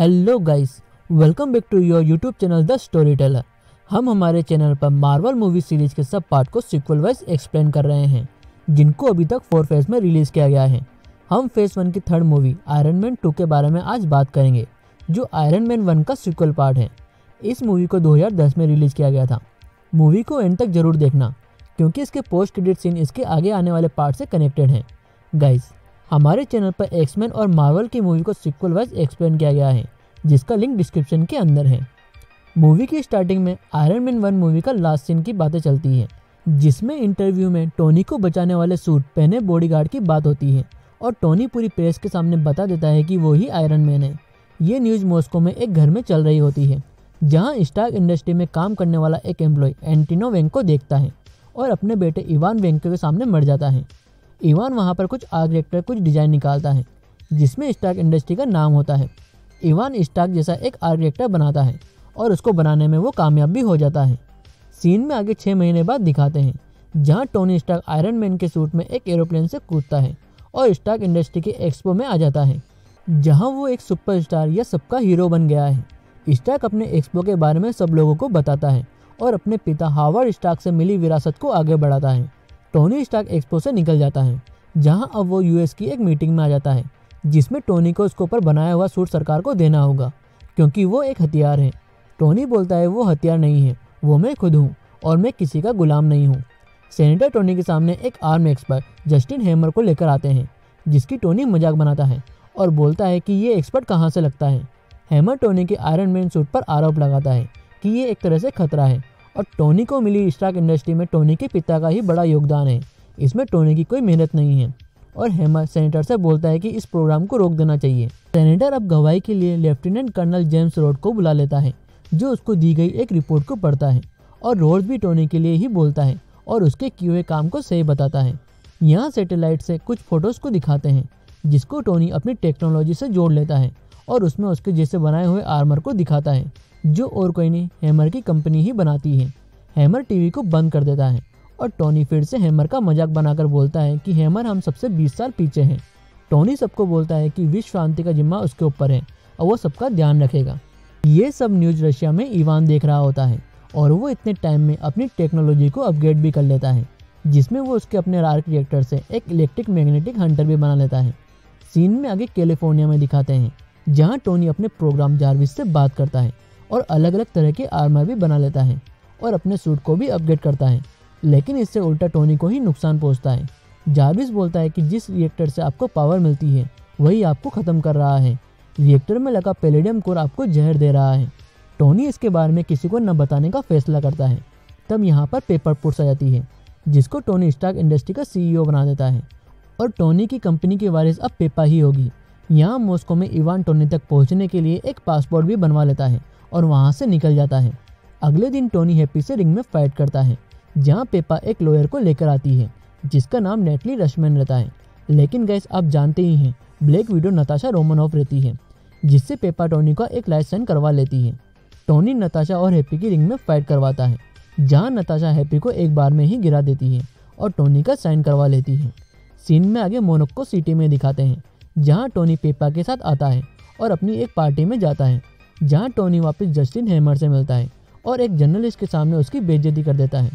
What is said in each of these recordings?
Hello guys, welcome back to your YouTube channel the story teller. हम हमारे channel पर Marvel movie series के सब पार्ट को सीक्वल वाइज एक्सप्लेन कर रहे हैं, जिनको अभी तक 4 फेज में रिलीज किया गया है। हम फेज 1 की थर्ड मूवी आयरन मैन 2 के बारे में आज बात करेंगे, जो आयरन मैन 1 का सीक्वल पार्ट है। इस मूवी को 2010 में रिलीज किया गया था। मूवी को एंड तक जरूर देखना, क्योंकि इसके पोस्ट क्रेडिट सीन इसके आगे आने वाले पार्ट से कनेक्टेड हैं। गाइस, हमारे चैनल पर एक्समैन और मार्वल की मूवी को सीक्वल वाइज एक्सप्लेन किया गया है, जिसका लिंक डिस्क्रिप्शन के अंदर है। मूवी की स्टार्टिंग में आयरन मैन 1 मूवी का लास्ट सीन की बातें चलती है, जिसमें इंटरव्यू में टोनी को बचाने वाले सूट पहने बॉडीगार्ड की बात होती है और टोनी पूरी प्रेस के सामने बता देता है कि वो ही आयरन मैन है। ये न्यूज़ मॉस्को में एक घर में चल रही होती है, जहाँ स्टार्क इंडस्ट्री में काम करने वाला एक एम्प्लॉय एंटिनो वेंको देखता है और अपने बेटे इवान वेंको के सामने मर जाता है। इवान वहाँ पर कुछ आग रिएक्टर कुछ डिजाइन निकालता है, जिसमें स्टार्क इंडस्ट्री का नाम होता है। इवान स्टार्क जैसा एक आग रिएक्टर बनाता है और उसको बनाने में वो कामयाब भी हो जाता है। सीन में आगे 6 महीने बाद दिखाते हैं, जहाँ टोनी स्टार्क आयरन मैन के सूट में एक एरोप्लेन से कूदता है और स्टार्क इंडस्ट्री के एक्सपो में आ जाता है, जहाँ वो एक सुपरस्टार या सबका हीरो बन गया है। स्टार्क अपने एक्सपो के बारे में सब लोगों को बताता है और अपने पिता हावर्ड स्टार्क से मिली विरासत को आगे बढ़ाता है। टोनी स्टार्क एक्सपो से निकल जाता है, जहां अब वो यूएस की एक मीटिंग में आ जाता है, जिसमें टोनी को उसके ऊपर बनाया हुआ सूट सरकार को देना होगा, क्योंकि वो एक हथियार है। टोनी बोलता है वो हथियार नहीं है, वो मैं खुद हूँ और मैं किसी का गुलाम नहीं हूँ। सेनेटर टोनी के सामने एक आर्म एक्सपर्ट जस्टिन हैमर को लेकर आते हैं, जिसकी टोनी मजाक बनाता है और बोलता है कि ये एक्सपर्ट कहाँ से लगता है। हैमर टोनी के आयरन मैन सूट पर आरोप लगाता है कि ये एक तरह से खतरा है और टोनी को मिली स्टार्क इंडस्ट्री में टोनी के पिता का ही बड़ा योगदान है, इसमें टोनी की कोई मेहनत नहीं है। और हैमर सेनेटर से बोलता है कि इस प्रोग्राम को रोक देना चाहिए। सेनेटर अब गवाही के लिए लेफ्टिनेंट कर्नल जेम्स रोड को बुला लेता है, जो उसको दी गई एक रिपोर्ट को पढ़ता है और रोड भी टोनी के लिए ही बोलता है और उसके किए हुए काम को सही बताता है। यहाँ सैटेलाइट से कुछ फोटोज को दिखाते हैं, जिसको टोनी अपनी टेक्नोलॉजी से जोड़ लेता है और उसमें उसके जैसे बनाए हुए आर्मर को दिखाता है, जो और कोई नहीं हैमर की कंपनी ही बनाती है। हैमर टीवी को बंद कर देता है और टोनी फिर से हैमर का मजाक बनाकर बोलता है कि हैमर हम सबसे 20 साल पीछे हैं। टोनी सबको बोलता है कि विश्व शांति का जिम्मा उसके ऊपर है और वो सबका ध्यान रखेगा। ये सब न्यूज़ रशिया में इवान देख रहा होता है और वो इतने टाइम में अपनी टेक्नोलॉजी को अपग्रेड भी कर लेता है, जिसमें वो उसके अपने आर्क रिएक्टर से एक इलेक्ट्रिक मैग्नेटिक हंटर भी बना लेता है। सीन में आगे कैलिफोर्निया में दिखाते हैं, जहाँ टोनी अपने प्रोग्राम जार्विस से बात करता है और अलग अलग तरह के आर्मर भी बना लेता है और अपने सूट को भी अपग्रेड करता है, लेकिन इससे उल्टा टोनी को ही नुकसान पहुंचता है। जार्विस बोलता है कि जिस रिएक्टर से आपको पावर मिलती है वही आपको ख़त्म कर रहा है। रिएक्टर में लगा पैलेडियम कोर आपको जहर दे रहा है। टोनी इसके बारे में किसी को न बताने का फैसला करता है। तब यहाँ पर पेपर पुट्स आ जाती है, जिसको टोनी स्टार्क इंडस्ट्री का CEO बना देता है और टोनी की कंपनी की वारिस अब पेपा ही होगी। यहाँ मॉस्को में इवान टोनी तक पहुँचने के लिए एक पासपोर्ट भी बनवा लेता है और वहाँ से निकल जाता है। अगले दिन टोनी हैप्पी से रिंग में फाइट करता है, जहाँ पेपा एक लॉयर को लेकर आती है, जिसका नाम नेटली रशमैन रहता है। लेकिन गाइस, आप जानते ही हैं ब्लैक विडो नताशा रोमानोफ रहती है, जिससे पेपा टोनी का एक लाइसेंस करवा लेती है। टोनी नताशा और हैप्पी की रिंग में फाइट करवाता है, जहाँ नताशा हैप्पी को एक बार में ही गिरा देती है और टोनी का साइन करवा लेती है। सीन में आगे मोनाको सिटी में दिखाते हैं, जहाँ टोनी पेपा के साथ आता है और अपनी एक पार्टी में जाता है, जहाँ टोनी वापस जस्टिन हैमर से मिलता है और एक जर्नलिस्ट के सामने उसकी बेइज्जती कर देता है।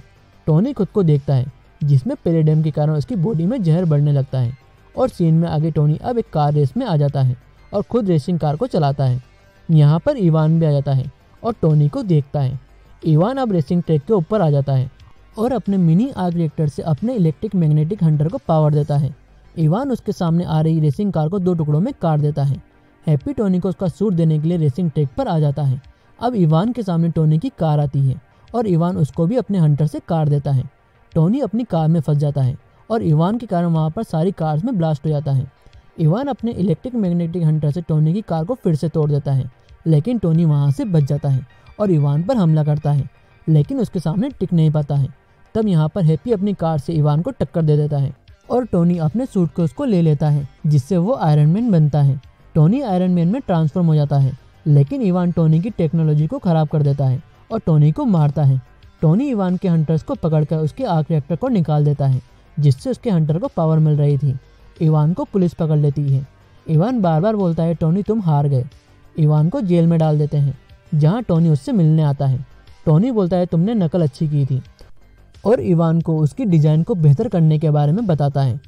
टोनी खुद को देखता है, जिसमें पैलेडियम के कारण उसकी बॉडी में जहर बढ़ने लगता है। और सीन में आगे टोनी अब एक कार रेस में आ जाता है और खुद रेसिंग कार को चलाता है। यहाँ पर इवान भी आ जाता है और टोनी को देखता है। इवान अब रेसिंग ट्रैक के ऊपर आ जाता है और अपने मिनी आग रिएक्टर से अपने इलेक्ट्रिक मैग्नेटिक हंटर को पावर देता है। इवान उसके सामने आ रही रेसिंग कार को 2 टुकड़ों में काट देता है। हैप्पी टोनी को उसका सूट देने के लिए रेसिंग ट्रैक पर आ जाता है। अब इवान के सामने टोनी की कार आती है और इवान उसको भी अपने हंटर से काट देता है। टोनी अपनी कार में फंस जाता है और इवान के कारण वहाँ पर सारी कार्स में ब्लास्ट हो जाता है। इवान अपने इलेक्ट्रिक मैग्नेटिक हंटर से टोनी की कार को फिर से तोड़ देता है, लेकिन टोनी वहाँ से बच जाता है और इवान पर हमला करता है, लेकिन उसके सामने टिक नहीं पाता है। तब यहाँ पर हैप्पी अपनी कार से इवान को टक्कर दे देता है और टोनी अपने सूट को उसको ले लेता है, जिससे वो आयरन मैन बनता है। टोनी आयरन मैन में ट्रांसफॉर्म हो जाता है, लेकिन इवान टोनी की टेक्नोलॉजी को खराब कर देता है और टोनी को मारता है। टोनी इवान के हंटर्स को पकड़कर उसके आर्क रिएक्टर को निकाल देता है, जिससे उसके हंटर को पावर मिल रही थी। इवान को पुलिस पकड़ लेती है। इवान बार बार बोलता है टोनी तुम हार गए। इवान को जेल में डाल देते हैं, जहाँ टोनी उससे मिलने आता है। टोनी बोलता है तुमने नकल अच्छी की थी, और इवान को उसकी डिज़ाइन को बेहतर करने के बारे में बताता है।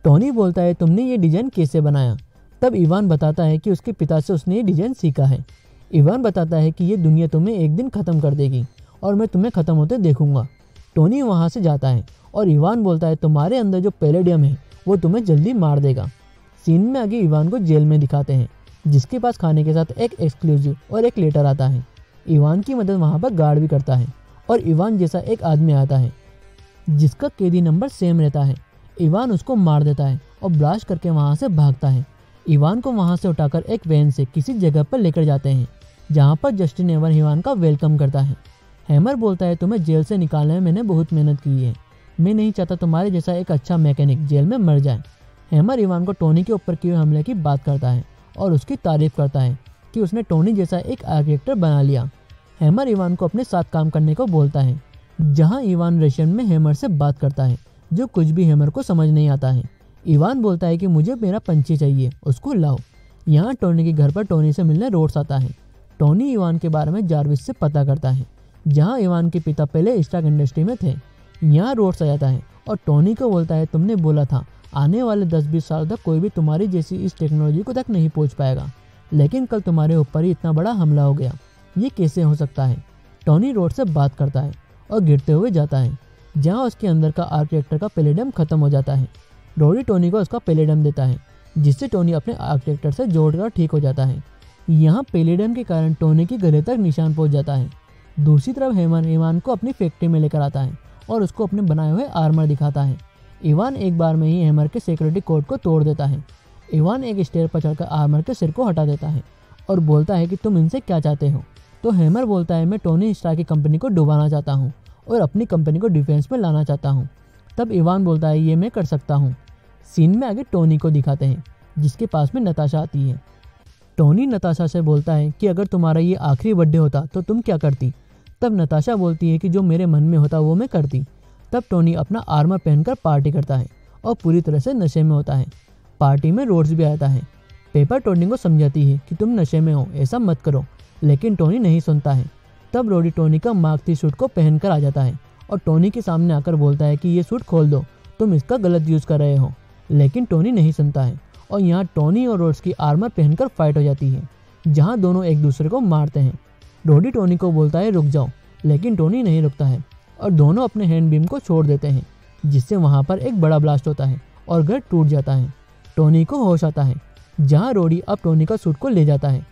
टोनी बोलता है तुमने ये डिज़ाइन कैसे बनाया? तब इवान बताता है कि उसके पिता से उसने ये डिज़ाइन सीखा है। इवान बताता है कि ये दुनिया तुम्हें एक दिन ख़त्म कर देगी और मैं तुम्हें ख़त्म होते देखूंगा। टोनी वहाँ से जाता है और इवान बोलता है तुम्हारे अंदर जो पैलेडियम है वो तुम्हें जल्दी मार देगा। सीन में आगे इवान को जेल में दिखाते हैं, जिसके पास खाने के साथ एक एक्सक्लूसिव और एक लेटर आता है। इवान की मदद वहाँ पर गार्ड भी करता है और इवान जैसा एक आदमी आता है जिसका कैदी नंबर सेम रहता है। इवान उसको मार देता है और ब्लास्ट करके वहाँ से भागता है। इवान को वहाँ से उठाकर एक वैन से किसी जगह पर लेकर जाते हैं, जहाँ पर जस्टिन एवर इवान का वेलकम करता है। हैमर बोलता है तुम्हें जेल से निकालने में मैंने बहुत मेहनत की है, मैं नहीं चाहता तुम्हारे जैसा एक अच्छा मैकेनिक जेल में मर जाए। हैमर इवान को टोनी के ऊपर किए हमले की बात करता है और उसकी तारीफ करता है कि उसने टोनी जैसा एक आर्किटेक्टर बना लिया। हैमर इवान को अपने साथ काम करने को बोलता है, जहां इवान रशियन में हैमर से बात करता है, जो कुछ भी हैमर को समझ नहीं आता है। इवान बोलता है कि मुझे मेरा पंछी चाहिए, उसको लाओ। यहाँ टोनी के घर पर टोनी से मिलने रोड्स आता है। टोनी इवान के बारे में जार्विस से पता करता है, जहाँ इवान के पिता पहले स्टार्क इंडस्ट्री में थे। यहाँ रोड्स आ जाता है और टोनी को बोलता है तुमने बोला था आने वाले 10-20 साल तक कोई भी तुम्हारी जैसी इस टेक्नोलॉजी को तक नहीं पहुँच पाएगा, लेकिन कल तुम्हारे ऊपर ही इतना बड़ा हमला हो गया, ये कैसे हो सकता है? टोनी रोड से बात करता है और गिरते हुए जाता है, जहाँ उसके अंदर का आर्किटेक्टर का पैलेडियम खत्म हो जाता है। रोडी टोनी को उसका पैलेडियम देता है, जिससे टोनी अपने आर्किटेक्टर से जोड़कर ठीक हो जाता है। यहाँ पैलेडियम के कारण टोनी के गले तक निशान पहुँच जाता है। दूसरी तरफ हैमर इवान को अपनी फैक्ट्री में लेकर आता है और उसको अपने बनाए हुए आर्मर दिखाता है। इवान एक बार में ही हैमर के सिक्योरिटी कोड को तोड़ देता है। इवान एक स्टेयर पर चढ़कर आर्मर के सिर को हटा देता है और बोलता है कि तुम इनसे क्या चाहते हो? तो हैमर बोलता है मैं टोनी स्टार्क की कंपनी को डुबाना चाहता हूँ और अपनी कंपनी को डिफेंस में लाना चाहता हूँ। तब इवान बोलता है ये मैं कर सकता हूँ। सीन में आगे टोनी को दिखाते हैं, जिसके पास में नताशा आती है। टोनी नताशा से बोलता है कि अगर तुम्हारा ये आखिरी बर्थडे होता तो तुम क्या करती? तब नताशा बोलती है कि जो मेरे मन में होता वो मैं करती। तब टोनी अपना आर्मर पहनकर पार्टी करता है और पूरी तरह से नशे में होता है। पार्टी में रोड्स भी आता है। पेपर टोनी को समझाती है कि तुम नशे में हो, ऐसा मत करो, लेकिन टोनी नहीं सुनता है। तब रोडी टोनी का मार्क 3 सूट को पहनकर आ जाता है और टोनी के सामने आकर बोलता है कि ये सूट खोल दो, तुम इसका गलत यूज़ कर रहे हो। लेकिन टोनी नहीं सुनता है और यहाँ टोनी और रोड्स की आर्मर पहनकर फाइट हो जाती है, जहाँ दोनों एक दूसरे को मारते हैं। रोडी टोनी को बोलता है रुक जाओ, लेकिन टोनी नहीं रुकता है और दोनों अपने हैंड बीम को छोड़ देते हैं, जिससे वहाँ पर एक बड़ा ब्लास्ट होता है और घर टूट जाता है। टोनी को होश आता है, जहाँ रोडी अब टोनी का सूट को ले जाता है।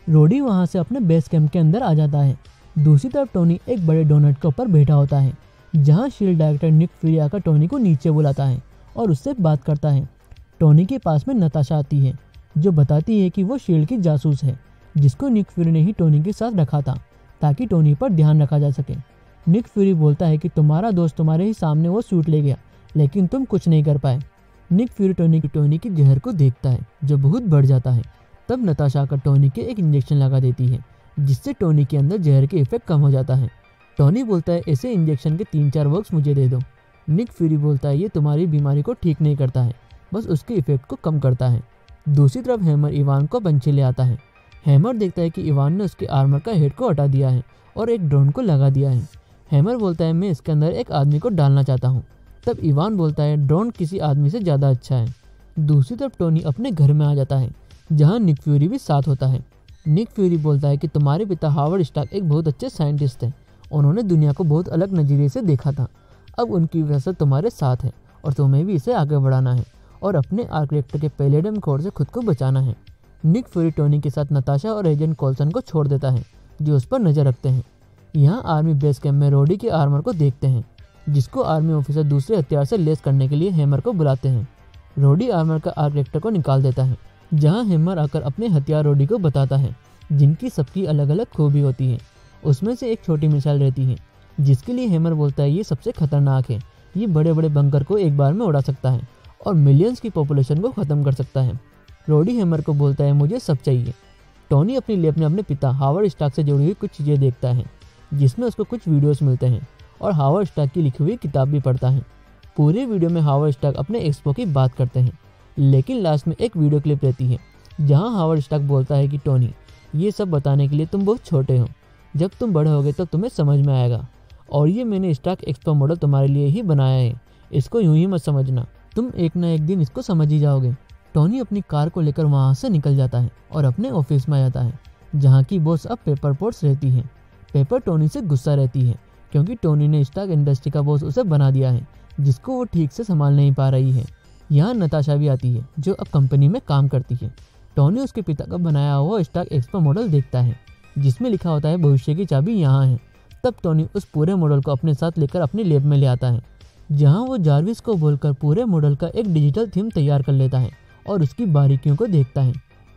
रोडी वहाँ से अपने बेस कैंप के अंदर आ जाता है। दूसरी तरफ टोनी एक बड़े डोनट के ऊपर बैठा होता है, जहाँ शील्ड डायरेक्टर निक फ्यूरी आकर टोनी को नीचे बुलाता है और उससे बात करता है। टोनी के पास में नताशा आती है, जो बताती है कि वो शील्ड की जासूस है, जिसको निक फ्यूरी ने ही टोनी के साथ रखा था ताकि टोनी पर ध्यान रखा जा सके। निक फ्यूरी बोलता है कि तुम्हारा दोस्त तुम्हारे ही सामने वो सूट ले गया, लेकिन तुम कुछ नहीं कर पाए। निक फ्यूरी टोनी की जहर को देखता है, जो बहुत बढ़ जाता है। तब नताशा आकर टोनी के एक इंजेक्शन लगा देती है, जिससे टोनी के अंदर जहर के इफेक्ट कम हो जाता है। टोनी बोलता है ऐसे इंजेक्शन के 3-4 बॉक्स मुझे दे दो। निक फ्यूरी बोलता है ये तुम्हारी बीमारी को ठीक नहीं करता है, बस उसके इफेक्ट को कम करता है। दूसरी तरफ हैमर इवान को पंछी ले आता है। हैमर देखता है कि इवान ने उसके आर्मर का हेड को हटा दिया है और एक ड्रोन को लगा दिया है। हैमर बोलता है मैं इसके अंदर एक आदमी को डालना चाहता हूँ। तब इवान बोलता है ड्रोन किसी आदमी से ज़्यादा अच्छा है। दूसरी तरफ टोनी अपने घर में आ जाता है, जहाँ निक फ्यूरी भी साथ होता है। निक फ्यूरी बोलता है कि तुम्हारे पिता हावर्ड स्टार्क एक बहुत अच्छे साइंटिस्ट थे, उन्होंने दुनिया को बहुत अलग नज़रिए से देखा था। अब उनकी विरासत तुम्हारे साथ है और तुम्हें भी इसे आगे बढ़ाना है और अपने आर्किटेक्टर के पैलेडियम कोड से खुद को बचाना है। निक फ्यूरी टोनी के साथ नताशा और एजेंट कोल्सन को छोड़ देता है, जो उस पर नज़र रखते हैं। यहाँ आर्मी बेस कैंप में रोडी के आर्मर को देखते हैं, जिसको आर्मी ऑफिसर दूसरे हथियार से लेस करने के लिए हैमर को बुलाते हैं। रोडी आर्मर का आर्किटेक्टर को निकाल देता है, जहाँ हैमर आकर अपने हथियार रोडी को बताता है, जिनकी सबकी अलग अलग खूबी होती है। उसमें से एक छोटी मिसाइल रहती है, जिसके लिए हैमर बोलता है ये सबसे खतरनाक है, ये बड़े बड़े बंकर को एक बार में उड़ा सकता है और मिलियंस की पॉपुलेशन को ख़त्म कर सकता है। रोडी हैमर को बोलता है मुझे सब चाहिए। टोनी अपनी लैब में अपने पिता हावर्ड स्टार्क से जुड़ी हुई कुछ चीज़ें देखता है, जिसमें उसको कुछ वीडियोस मिलते हैं और हावर्ड स्टार्क की लिखी हुई किताब भी पढ़ता है। पूरे वीडियो में हावर्ड स्टार्क अपने एक्सपो की बात करते हैं, लेकिन लास्ट में एक वीडियो क्लिप रहती है, जहां हावर्ड स्टार्क बोलता है कि टोनी ये सब बताने के लिए तुम बहुत छोटे हो। जब तुम बड़े होगे तब तुम्हें समझ में आएगा। और ये मैंने स्टार्क एक्सपो मॉडल तुम्हारे लिए ही बनाया है, इसको यूं ही मत समझना, तुम एक ना एक दिन इसको समझ ही जाओगे। टोनी अपनी कार को लेकर वहाँ से निकल जाता है और अपने ऑफिस में आ जाता है, जहाँ की बॉस अब पेपर पोर्ट्स रहती है। पेपर टोनी से गुस्सा रहती है क्योंकि टोनी ने स्टार्क इंडस्ट्री का बॉस उसे बना दिया है, जिसको वो ठीक से संभाल नहीं पा रही है। यहाँ नताशा भी आती है जो अब कंपनी में काम करती है। टोनी उसके पिता का बनाया हुआ स्टार्क एक्सपो मॉडल देखता है, जिसमें लिखा होता है भविष्य की चाबी यहाँ है। तब टोनी उस पूरे मॉडल को अपने साथ लेकर अपनी लैब में ले आता है, जहाँ वो जार्विस को बोलकर पूरे मॉडल का एक डिजिटल थीम तैयार कर लेता है और उसकी बारीकियों को देखता है।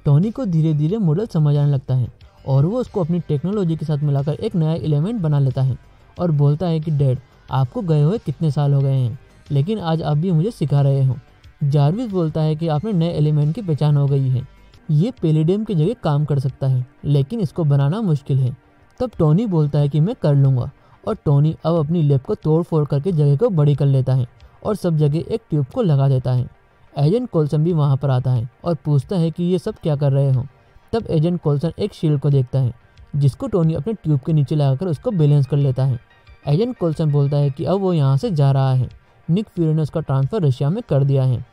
टोनी को धीरे धीरे मॉडल समझ आने लगता है और वो उसको अपनी टेक्नोलॉजी के साथ मिलाकर एक नया एलिमेंट बना लेता है और बोलता है कि डैड, आपको गए हुए कितने साल हो गए हैं, लेकिन आज आप भी मुझे सिखा रहे हो। जार्विस बोलता है कि आपने नए एलिमेंट की पहचान हो गई है, ये पेलिडियम की जगह काम कर सकता है, लेकिन इसको बनाना मुश्किल है। तब टोनी बोलता है कि मैं कर लूँगा, और टोनी अब अपनी लैब को तोड़ फोड़ करके जगह को बड़ी कर लेता है और सब जगह एक ट्यूब को लगा देता है। एजेंट कोल्सन भी वहाँ पर आता है और पूछता है कि ये सब क्या कर रहे हो। तब एजेंट कोल्सन एक शील्ड को देखता है, जिसको टोनी अपने ट्यूब के नीचे लगाकर उसको बैलेंस कर लेता है। एजेंट कोल्सन बोलता है कि अब वो यहाँ से जा रहा है, निक फ्यूरी ने उसका ट्रांसफ़र रशिया में कर दिया है।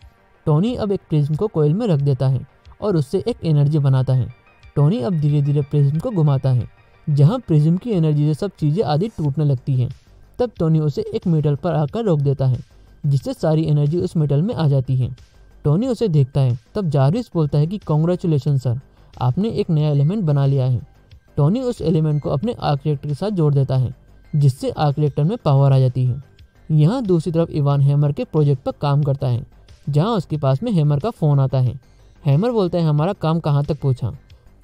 टोनी अब एक प्रिज्म को कोयल में रख देता है और उससे एक एनर्जी बनाता है। टोनी अब धीरे धीरे प्रिज्म को घुमाता है, जहाँ प्रिज्म की एनर्जी से सब चीज़ें आदि टूटने लगती हैं। तब टोनी उसे एक मेटल पर आकर रोक देता है, जिससे सारी एनर्जी उस मेटल में आ जाती है। टोनी उसे देखता है। तब जार्विस बोलता है कि कांग्रेचुलेशन सर, आपने एक नया एलिमेंट बना लिया है। टोनी उस एलिमेंट को अपने आर्क रिएक्टर के साथ जोड़ देता है, जिससे आर्क रिएक्टर में पावर आ जाती है। यहाँ दूसरी तरफ इवान हैमर के प्रोजेक्ट पर काम करता है, जहाँ उसके पास में हैमर का फ़ोन आता है। हैमर बोलता है हमारा काम कहाँ तक पहुँचा।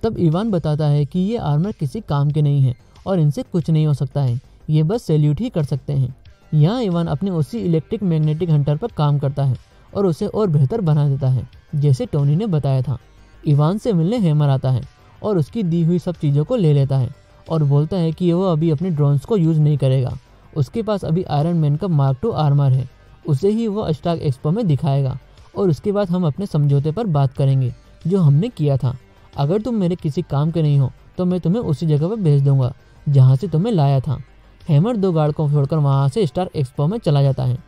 तब इवान बताता है कि ये आर्मर किसी काम के नहीं है और इनसे कुछ नहीं हो सकता है, ये बस सैल्यूट ही कर सकते हैं। यहाँ इवान अपने उसी इलेक्ट्रिक मैग्नेटिक हंटर पर काम करता है और उसे और बेहतर बना देता है, जैसे टोनी ने बताया था। इवान से मिलने हैमर आता है और उसकी दी हुई सब चीज़ों को ले लेता है और बोलता है कि वो अभी अपने ड्रोन्स को यूज़ नहीं करेगा, उसके पास अभी आयरन मैन का मार्क 2 आर्मर है, उसे ही वो स्टार्क एक्सपो में दिखाएगा और उसके बाद हम अपने समझौते पर बात करेंगे जो हमने किया था। अगर तुम मेरे किसी काम के नहीं हो तो मैं तुम्हें उसी जगह पर भेज दूंगा जहाँ से तुम्हें लाया था। हैमर 2 गार्ड को छोड़कर वहाँ से स्टार्क एक्सपो में चला जाता है।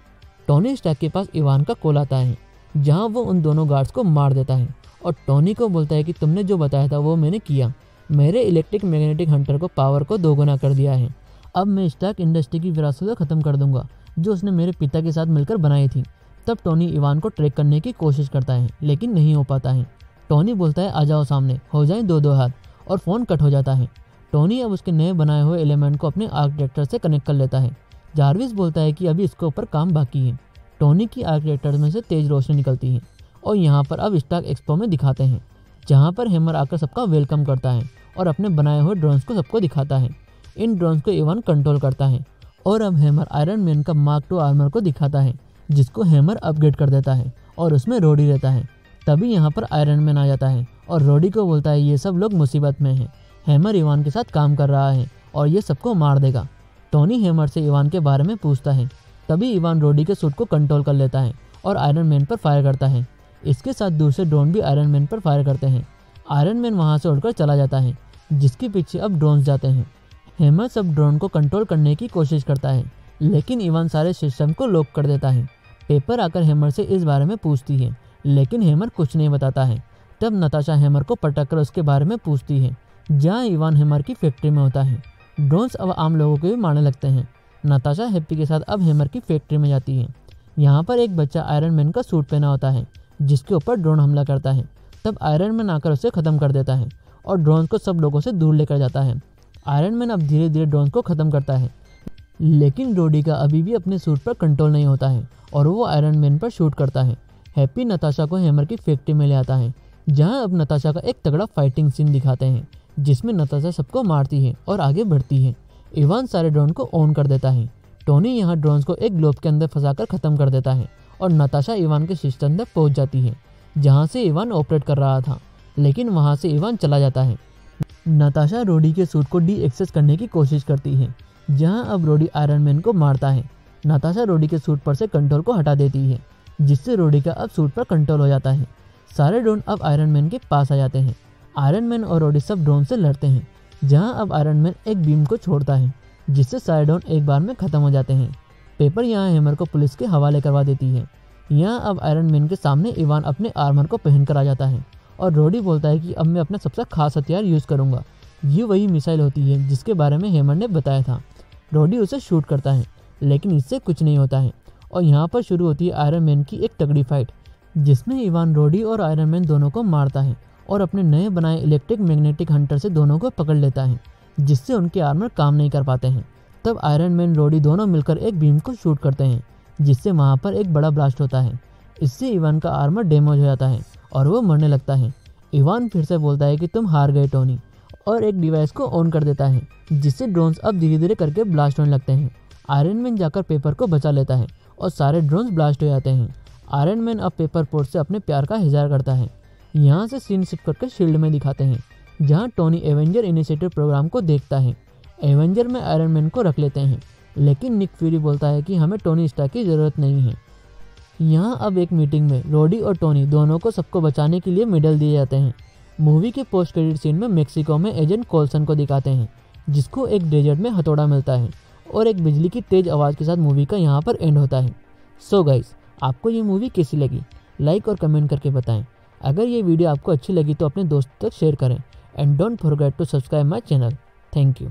टोनी स्टार्क के पास इवान का कॉल आता है, जहाँ वो उन दोनों गार्ड्स को मार देता है और टोनी को बोलता है कि तुमने जो बताया था वो मैंने किया, मेरे इलेक्ट्रिक मैग्नेटिक हंटर को पावर को 2 गुना कर दिया है। अब मैं स्टार्क इंडस्ट्री की विरासत को ख़त्म कर दूंगा जो उसने मेरे पिता के साथ मिलकर बनाई थी। तब टोनी इवान को ट्रैक करने की कोशिश करता है, लेकिन नहीं हो पाता है। टोनी बोलता है आ जाओ सामने, हो जाए 2-2 हाथ, और फ़ोन कट हो जाता है। टोनी अब उसके नए बनाए हुए एलिमेंट को अपने आर्क रिएक्टर से कनेक्ट कर लेता है। जार्विस बोलता है कि अभी इसके ऊपर काम बाकी है। टोनी की आर्क रिएक्टर में से तेज़ रोशनी निकलती है और यहाँ पर अब स्टार्क एक्सपो में दिखाते हैं, जहाँ पर हैमर आकर सबका वेलकम करता है और अपने बनाए हुए ड्रोन्स को सबको दिखाता है। इन ड्रोन्स को इवान कंट्रोल करता है और अब हैमर आयरन मैन का मार्क 2 आर्मर को दिखाता है, जिसको हैमर अपग्रेड कर देता है और उसमें रोडी रहता है। तभी यहाँ पर आयरन मैन आ जाता है और रोडी को बोलता है ये सब लोग मुसीबत में हैं, हैमर इवान के साथ काम कर रहा है और ये सबको मार देगा। टोनी हैमर से इवान के बारे में पूछता है। तभी इवान रोडी के सूट को कंट्रोल कर लेता है और आयरन मैन पर फायर करता है। इसके साथ दूसरे ड्रोन भी आयरन मैन पर फायर करते हैं। आयरन मैन वहाँ से उड़कर चला जाता है, जिसके पीछे अब ड्रोन्स जाते हैं। हैमर सब ड्रोन को कंट्रोल करने की कोशिश करता है, लेकिन इवान सारे सिस्टम को लॉक कर देता है। पेपर आकर हैमर से इस बारे में पूछती है, लेकिन हैमर कुछ नहीं बताता है। तब नताशा हैमर को पटक कर उसके बारे में पूछती है, जहाँ इवान हैमर की फैक्ट्री में होता है। ड्रोन्स अब आम लोगों को भी मारने लगते हैं। नताशा हैप्पी के साथ अब हैमर की फैक्ट्री में जाती है। यहाँ पर एक बच्चा आयरन मैन का सूट पहना होता है, जिसके ऊपर ड्रोन हमला करता है। तब आयरन मैन आकर उसे ख़त्म कर देता है और ड्रोन को सब लोगों से दूर लेकर जाता है। आयरन मैन अब धीरे धीरे ड्रोन को ख़त्म करता है, लेकिन रोडी का अभी भी अपने सूट पर कंट्रोल नहीं होता है और वो आयरन मैन पर शूट करता है। हैप्पी नताशा को हैमर की फैक्ट्री में ले आता है, जहाँ अब नताशा का एक तगड़ा फाइटिंग सीन दिखाते हैं, जिसमें नताशा सबको मारती है और आगे बढ़ती है। इवान सारे ड्रोन को ऑन कर देता है। टोनी यहाँ ड्रोन्स को एक ग्लोब के अंदर फंसाकर ख़त्म कर देता है और नताशा इवान के सिस्टम तक पहुँच जाती है, जहाँ से इवान ऑपरेट कर रहा था, लेकिन वहाँ से इवान चला जाता है। नताशा रोडी के सूट को डी-एक्सेस करने की कोशिश करती है, जहाँ अब रोडी आयरन मैन को मारता है। नताशा रोडी के सूट पर से कंट्रोल को हटा देती है, जिससे रोडी का अब सूट पर कंट्रोल हो जाता है। सारे ड्रोन अब आयरन मैन के पास आ जाते हैं। आयरन मैन और रोडी सब ड्रोन से लड़ते हैं, जहां अब आयरन मैन एक बीम को छोड़ता है जिससे सारे ड्रोन एक बार में खत्म हो जाते हैं। पेपर यहाँ हैमर को पुलिस के हवाले करवा देती है। यहाँ अब आयरन मैन के सामने इवान अपने आर्मर को पहनकर आ जाता है और रोडी बोलता है कि अब मैं अपना सबसे खास हथियार यूज़ करूँगा। ये वही मिसाइल होती है जिसके बारे में हैमर ने बताया था। रोडी उसे शूट करता है लेकिन इससे कुछ नहीं होता है और यहाँ पर शुरू होती है आयरन मैन की एक तगड़ी फाइट, जिसमें इवान रोडी और आयरन मैन दोनों को मारता है और अपने नए बनाए इलेक्ट्रिक मैग्नेटिक हंटर से दोनों को पकड़ लेता है, जिससे उनके आर्मर काम नहीं कर पाते हैं। तब आयरन मैन रोडी दोनों मिलकर एक बीम को शूट करते हैं जिससे वहाँ पर एक बड़ा ब्लास्ट होता है। इससे इवान का आर्मर डैमेज हो जाता है और वो मरने लगता है। इवान फिर से बोलता है कि तुम हार गए टोनी, और एक डिवाइस को ऑन कर देता है जिससे ड्रोन्स अब धीरे धीरे करके ब्लास्ट होने लगते हैं। आयरन मैन जाकर पेपर को बचा लेता है और सारे ड्रोन्स ब्लास्ट हो जाते हैं। आयरन मैन अब पेपर पोर्ट से अपने प्यार का इज़हार करता है। यहाँ से सीन शिफ्ट करके शील्ड में दिखाते हैं, जहाँ टोनी एवेंजर इनिशिएटिव प्रोग्राम को देखता है। एवेंजर में आयरन मैन को रख लेते हैं, लेकिन निक फ्यूरी बोलता है कि हमें टोनी स्टार्क की ज़रूरत नहीं है। यहाँ अब एक मीटिंग में रोडी और टोनी दोनों को सबको बचाने के लिए मेडल दिए जाते हैं। मूवी के पोस्ट क्रेडिट सीन में मेक्सिको में एजेंट कोल्सन को दिखाते हैं, जिसको एक डेजर्ट में हथौड़ा मिलता है और एक बिजली की तेज आवाज़ के साथ मूवी का यहाँ पर एंड होता है। सो गाइस, आपको ये मूवी कैसी लगी लाइक और कमेंट करके बताएं। अगर ये वीडियो आपको अच्छी लगी तो अपने दोस्तों तक शेयर करें and don't forget to subscribe my channel. Thank you.